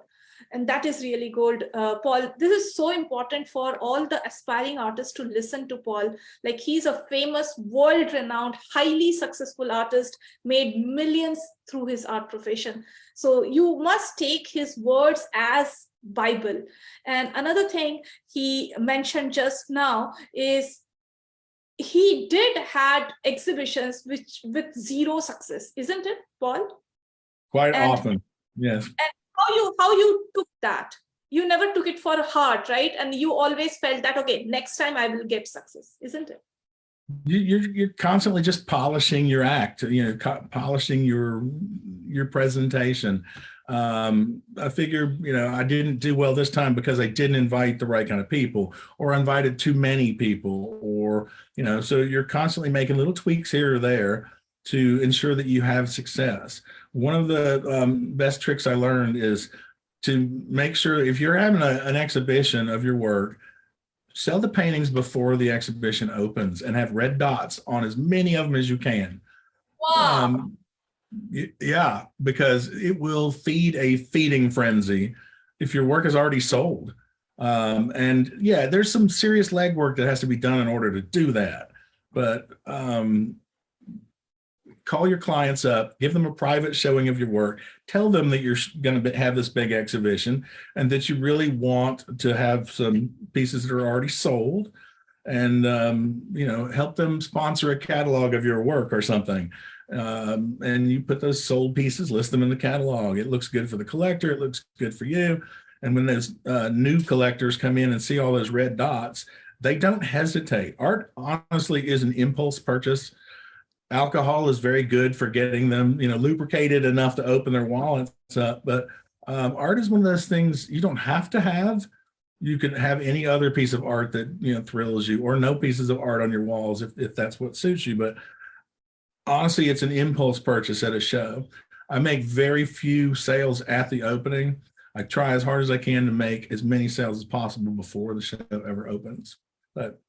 And that is really gold. Paul, this is so important for all the aspiring artists to listen to Paul. Like, he's a famous, world-renowned, highly successful artist, made millions through his art profession. So you must take his words as Bible. And another thing he mentioned just now is he did had exhibitions with zero success, isn't it, Paul? Quite often, yes. And how you took that? You never took it for heart, right? And you always felt that, okay, next time I will get success, isn't it? You're constantly just polishing your act, polishing your presentation. I figure, I didn't do well this time because I didn't invite the right kind of people, or invited too many people, or, so you're constantly making little tweaks here or there to ensure that you have success. One of the best tricks I learned is to make sure if you're having an exhibition of your work, sell the paintings before the exhibition opens and have red dots on as many of them as you can. Wow. Yeah, because it will feed a feeding frenzy if your work is already sold. And yeah, there's some serious legwork that has to be done in order to do that. But call your clients up, give them a private showing of your work, tell them that you're going to have this big exhibition and that you really want to have some pieces that are already sold, and help them sponsor a catalog of your work or something. And you put those sold pieces, list them in the catalog. It looks good for the collector. It looks good for you. And when those new collectors come in and see all those red dots, they don't hesitate. Art honestly is an impulse purchase. Alcohol is very good for getting them, lubricated enough to open their wallets up. But art is one of those things you don't have to have. You can have any other piece of art that thrills you, or no pieces of art on your walls if that's what suits you. But honestly, it's an impulse purchase at a show. I make very few sales at the opening. I try as hard as I can to make as many sales as possible before the show ever opens. But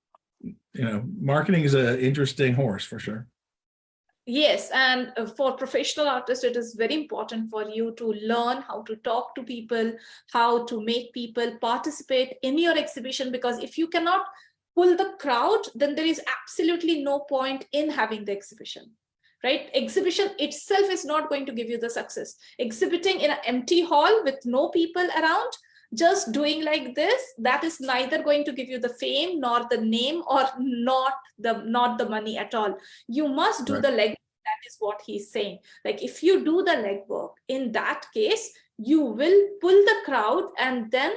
marketing is an interesting horse for sure. Yes, and for professional artists, it is very important for you to learn how to talk to people, how to make people participate in your exhibition, because if you cannot pull the crowd, then there is absolutely no point in having the exhibition, right? Exhibition itself is not going to give you the success. Exhibiting in an empty hall with no people around, just doing like this, that is neither going to give you the fame nor the name, or not the money at all. You must do the legwork. That is what he's saying. Like, if you do the legwork, in that case, you will pull the crowd, and then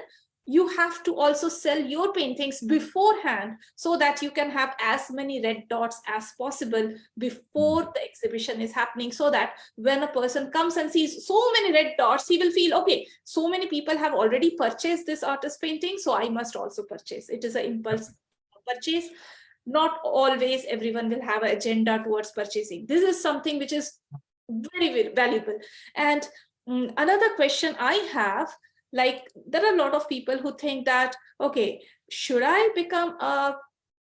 you have to also sell your paintings beforehand so that you can have as many red dots as possible before the exhibition is happening, so that when a person comes and sees so many red dots, he will feel, okay, so many people have already purchased this artist painting, so I must also purchase. It is an impulse purchase. Not always everyone will have an agenda towards purchasing. This is something which is very, very valuable. And another question I have, like, there are a lot of people who think that, okay, should I become a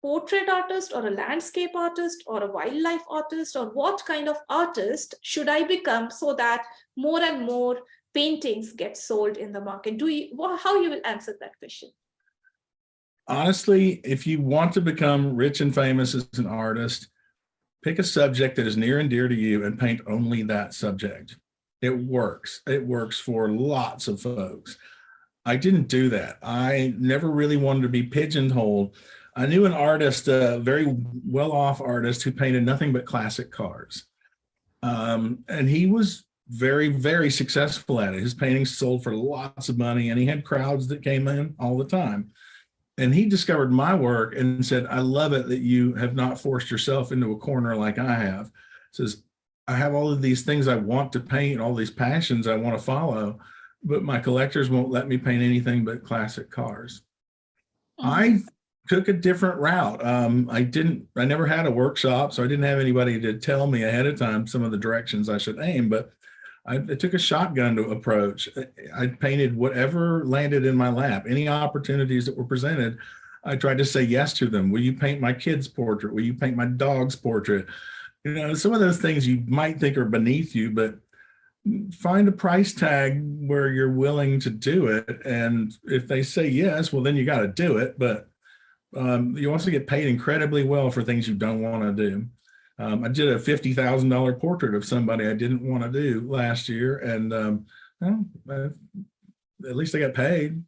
portrait artist or a landscape artist or a wildlife artist, or what kind of artist should I become so that more and more paintings get sold in the market? How you will answer that question? Honestly, if you want to become rich and famous as an artist, pick a subject that is near and dear to you and paint only that subject. It works. It works for lots of folks. I didn't do that. I never really wanted to be pigeonholed. I knew an artist, a very well-off artist, who painted nothing but classic cars. And he was very, very successful at it. His paintings sold for lots of money, and he had crowds that came in all the time. And he discovered my work and said, I love it that you have not forced yourself into a corner like I have. Says, I have all of these things I want to paint, all these passions I want to follow, but my collectors won't let me paint anything but classic cars. I took a different route. I never had a workshop, so I didn't have anybody to tell me ahead of time some of the directions I should aim, but I took a shotgun to approach. I painted whatever landed in my lap. Any opportunities that were presented, I tried to say yes to them. Will you paint my kid's portrait? Will you paint my dog's portrait? Some of those things you might think are beneath you, but find a price tag where you're willing to do it. And if they say yes, well, then you got to do it. But you also get paid incredibly well for things you don't want to do. I did a $50,000 portrait of somebody I didn't want to do last year, and at least I got paid.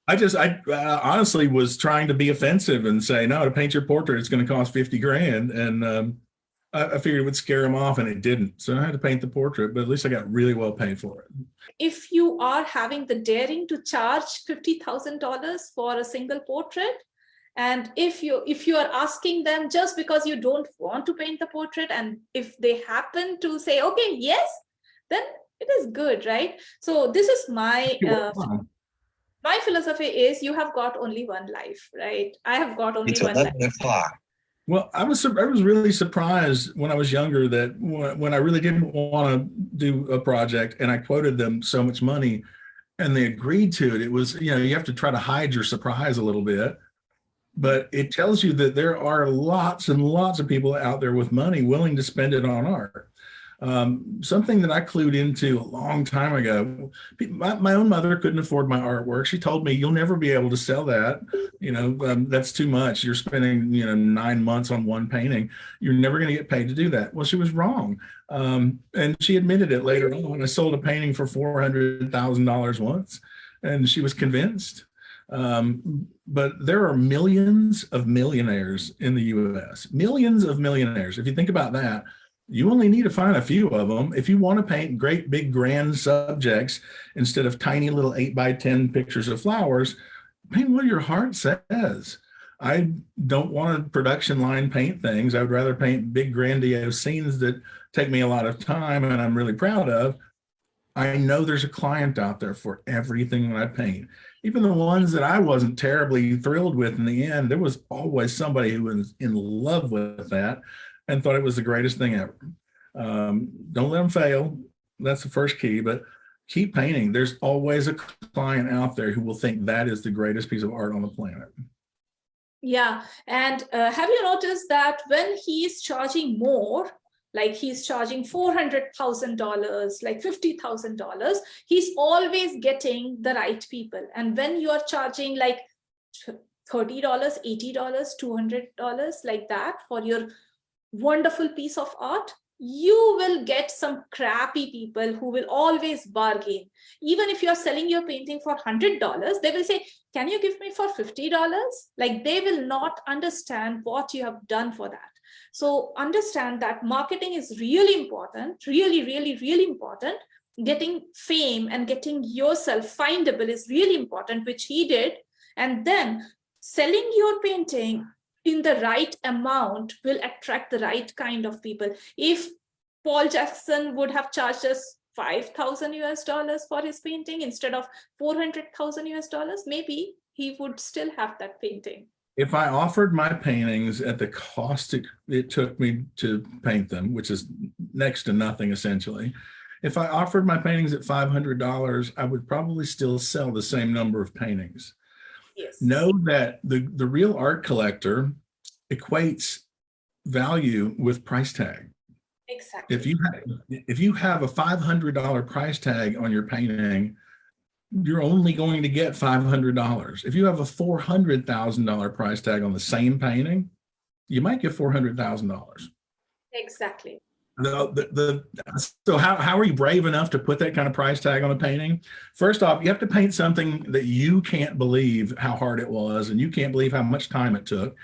I honestly was trying to be offensive and say, no, to paint your portrait, it's going to cost 50 grand. And I figured it would scare him off, and it didn't. So I had to paint the portrait, but at least I got really well paid for it. If you are having the daring to charge $50,000 for a single portrait, and if you are asking them just because you don't want to paint the portrait, and if they happen to say, okay, yes, then it is good, right? So this is my philosophy is, you have got only one life, right? I have got only one life. Well, I was really surprised when I was younger that when I really didn't want to do a project and I quoted them so much money and they agreed to it, it was, you have to try to hide your surprise a little bit. but it tells you that there are lots and lots of people out there with money willing to spend it on art. Something that I clued into a long time ago, my own mother couldn't afford my artwork. She told me, you'll never be able to sell that. That's too much. You're spending, 9 months on one painting. You're never going to get paid to do that. Well, she was wrong. And she admitted it later on. I sold a painting for $400,000 once, and she was convinced. But there are millions of millionaires in the US, millions of millionaires. If you think about that, you only need to find a few of them. If you want to paint great, big, grand subjects instead of tiny little 8x10 pictures of flowers, paint what your heart says. I don't want to production line paint things. I would rather paint big, grandiose scenes that take me a lot of time and I'm really proud of. I know there's a client out there for everything that I paint. Even the ones that I wasn't terribly thrilled with in the end, there was always somebody who was in love with that and thought it was the greatest thing ever. Don't let them fail. That's the first key, but keep painting. There's always a client out there who will think that is the greatest piece of art on the planet. Yeah. And have you noticed that when he's charging more, like he's charging $400,000, like $50,000, he's always getting the right people. And when you are charging like $30, $80, $200, like that for your wonderful piece of art, you will get some crappy people who will always bargain. Even if you're selling your painting for $100, they will say, can you give me for $50? Like they will not understand what you have done for that. So understand that marketing is really important, really, really, really important. Getting fame and getting yourself findable is really important, which he did. And then selling your painting in the right amount will attract the right kind of people. If Paul Jackson would have charged us $5,000 for his painting instead of $400,000, maybe he would still have that painting. If I offered my paintings at the cost it took me to paint them, which is next to nothing essentially, if I offered my paintings at $500, I would probably still sell the same number of paintings. Yes. Know that the real art collector equates value with price tag. Exactly. If you have a $500 price tag on your painting, you're only going to get $500. If you have a $400,000 price tag on the same painting, you might get $400,000. Exactly. So how are you brave enough to put that kind of price tag on a painting? First off, you have to paint something that you can't believe how hard it was, and you can't believe how much time it took,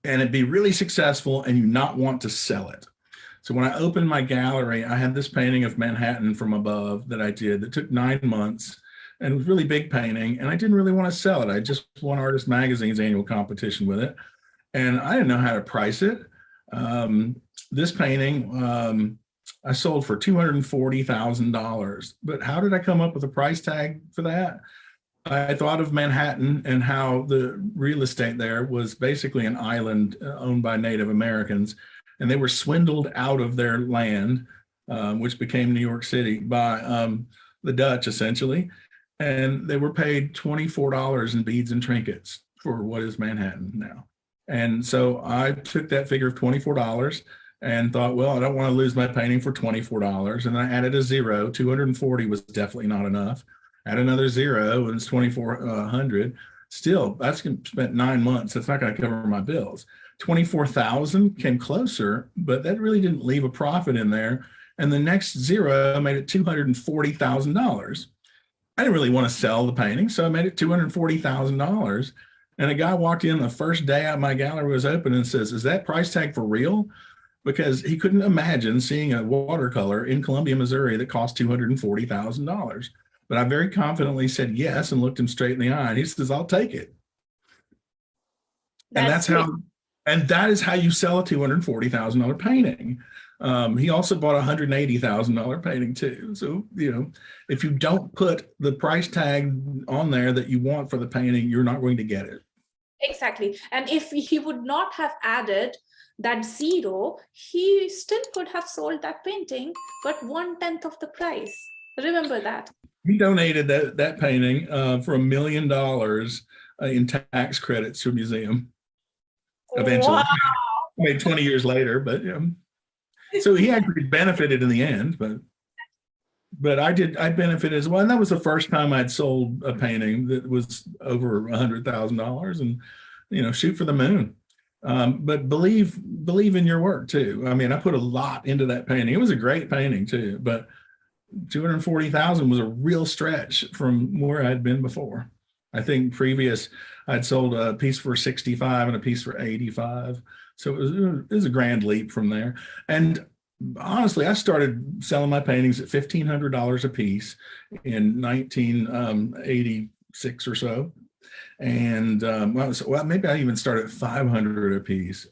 and it'd be really successful, and you not want to sell it. So when I opened my gallery, I had this painting of Manhattan from above that I did that took 9 months, and it was a really big painting, and I didn't really want to sell it. I just won Artist Magazine's annual competition with it, and I didn't know how to price it. This painting, I sold for $240,000, but how did I come up with a price tag for that? I thought of Manhattan and how the real estate there was basically an island owned by Native Americans, and they were swindled out of their land, which became New York City, by the Dutch, essentially. And they were paid $24 in beads and trinkets for what is Manhattan now. And so I took that figure of $24 and thought, well, I don't want to lose my painting for $24. And I added a zero. 240 was definitely not enough. Add another zero, and it's 2,400. Still, that's spent 9 months. That's not going to cover my bills. 24,000 came closer, but that really didn't leave a profit in there. And the next zero made it $240,000. I didn't really want to sell the painting, so I made it $240,000. And a guy walked in the first day my gallery was open and says, "Is that price tag for real?" Because he couldn't imagine seeing a watercolor in Columbia, Missouri that cost $240,000. But I very confidently said yes and looked him straight in the eye. And he says, "I'll take it." And that is how you sell a $240,000 painting. He also bought a $180,000 painting too. So, if you don't put the price tag on there that you want for the painting, you're not going to get it. Exactly. And if he would not have added that zero, he still could have sold that painting, but 1/10 of the price. Remember that. He donated that painting for $1 million in tax credits to a museum. eventually. Wow. Maybe 20 years later, but so he actually benefited in the end, but I benefited as well. And that was the first time I'd sold a painting that was over $100,000, and, shoot for the moon. But believe in your work too. I mean, I put a lot into that painting. It was a great painting too, but 240,000 was a real stretch from where I'd been before. I think previous I'd sold a piece for 65 and a piece for 85. So it was a grand leap from there. And honestly, I started selling my paintings at $1,500 a piece in 1986 or so. And maybe I even started at 500 a piece,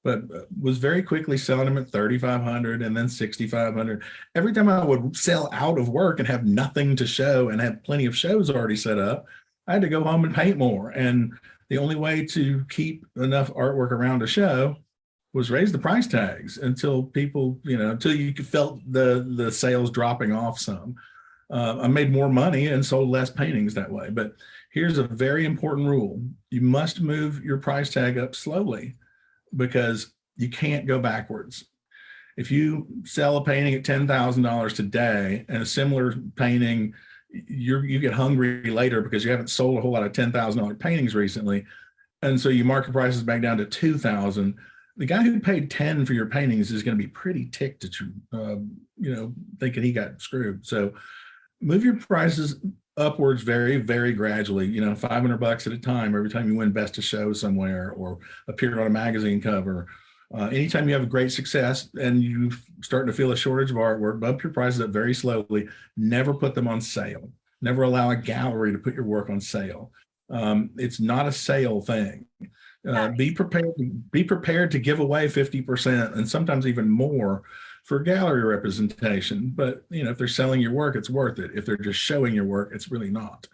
but was very quickly selling them at 3,500 and then 6,500. Every time I would sell out of work and have nothing to show and have plenty of shows already set up, I had to go home and paint more. And the only way to keep enough artwork around a show was raise the price tags until people, until you felt the sales dropping off some. I made more money and sold less paintings that way. But here's a very important rule. You must move your price tag up slowly, because you can't go backwards. If you sell a painting at $10,000 today and a similar painting, you get hungry later because you haven't sold a whole lot of $10,000 paintings recently. And so you mark your prices back down to $2,000. The guy who paid 10 for your paintings is going to be pretty ticked at you, thinking he got screwed. So move your prices upwards very, very gradually, $500 at a time every time you win best of show somewhere or appear on a magazine cover. Anytime you have a great success and you start to feel a shortage of artwork, bump your prices up very slowly. Never put them on sale. Never allow a gallery to put your work on sale. It's not a sale thing. Be prepared to give away 50% and sometimes even more for gallery representation. But if they're selling your work, it's worth it. If they're just showing your work, it's really not.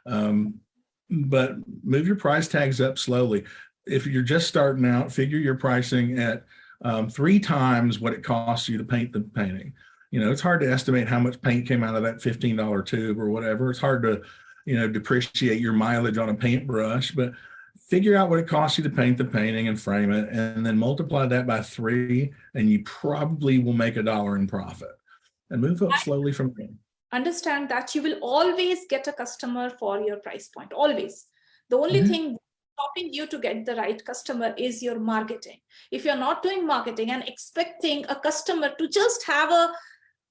But move your price tags up slowly. If you're just starting out, figure your pricing at 3 times what it costs you to paint the painting. It's hard to estimate how much paint came out of that $15 tube or whatever. It's hard to, depreciate your mileage on a paintbrush, but figure out what it costs you to paint the painting and frame it, and then multiply that by 3, and you probably will make $1 in profit, and move up slowly from there. Understand that you will always get a customer for your price point, always. The only thing stopping you to get the right customer is your marketing. If you're not doing marketing and expecting a customer to just have a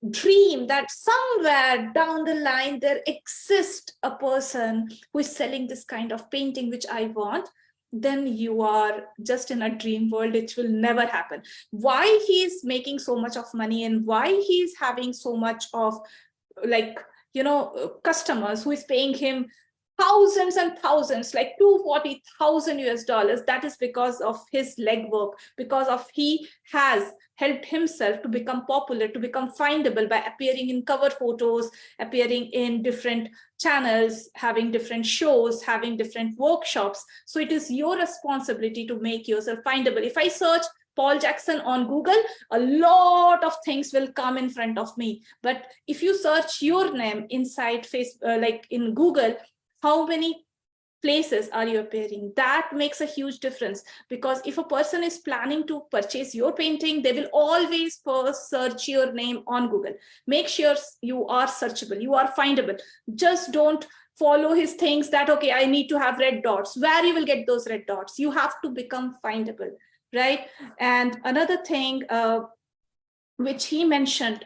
dream that somewhere down the line there exists a person who is selling this kind of painting which I want, then you are just in a dream world. It will never happen. Why he's making so much of money and why he's having so much of customers who is paying him thousands and thousands, like $240,000, that is because of his legwork, because of he has helped himself to become popular, to become findable by appearing in cover photos, appearing in different channels, having different shows, having different workshops. So it is your responsibility to make yourself findable. If I search Paul Jackson on Google, a lot of things will come in front of me. But if you search your name inside Facebook, in Google, how many places are you appearing? That makes a huge difference, because if a person is planning to purchase your painting, they will always first search your name on Google. Make sure you are searchable, you are findable. Just don't follow his things that, okay, I need to have red dots. Where you will get those red dots? You have to become findable, right? And another thing which he mentioned,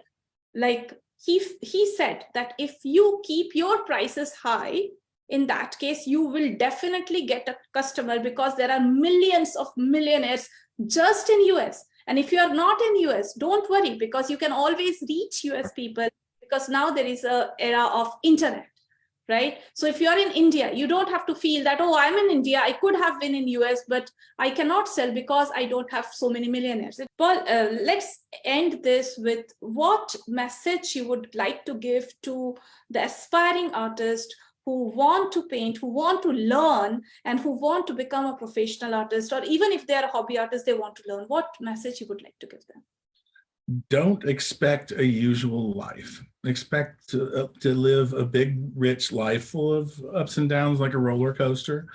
he said that if you keep your prices high, in that case, you will definitely get a customer, because there are millions of millionaires just in US. And if you are not in US, don't worry, because you can always reach US people, because now there is an era of internet, right? So if you're in India, you don't have to feel that, oh, I'm in India, I could have been in US, but I cannot sell because I don't have so many millionaires. Paul, let's end this with what message you would like to give to the aspiring artist who want to paint, who want to learn, and who want to become a professional artist, or even if they're a hobby artist, they want to learn. What message you would like to give them? Don't expect a usual life. Expect to live a big, rich life full of ups and downs, like a roller coaster.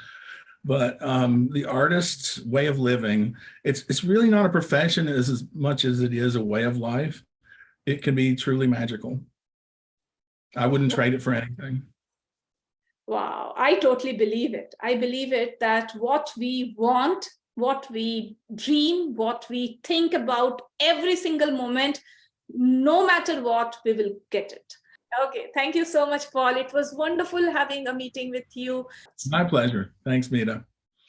But the artist's way of living, it's really not a profession as much as it is a way of life. It can be truly magical. I wouldn't trade it for anything. Wow, I totally believe it. I believe it that what we want, what we dream, what we think about every single moment, no matter what, we will get it. Okay, thank you so much, Paul. It was wonderful having a meeting with you. My pleasure. Thanks, Meeta.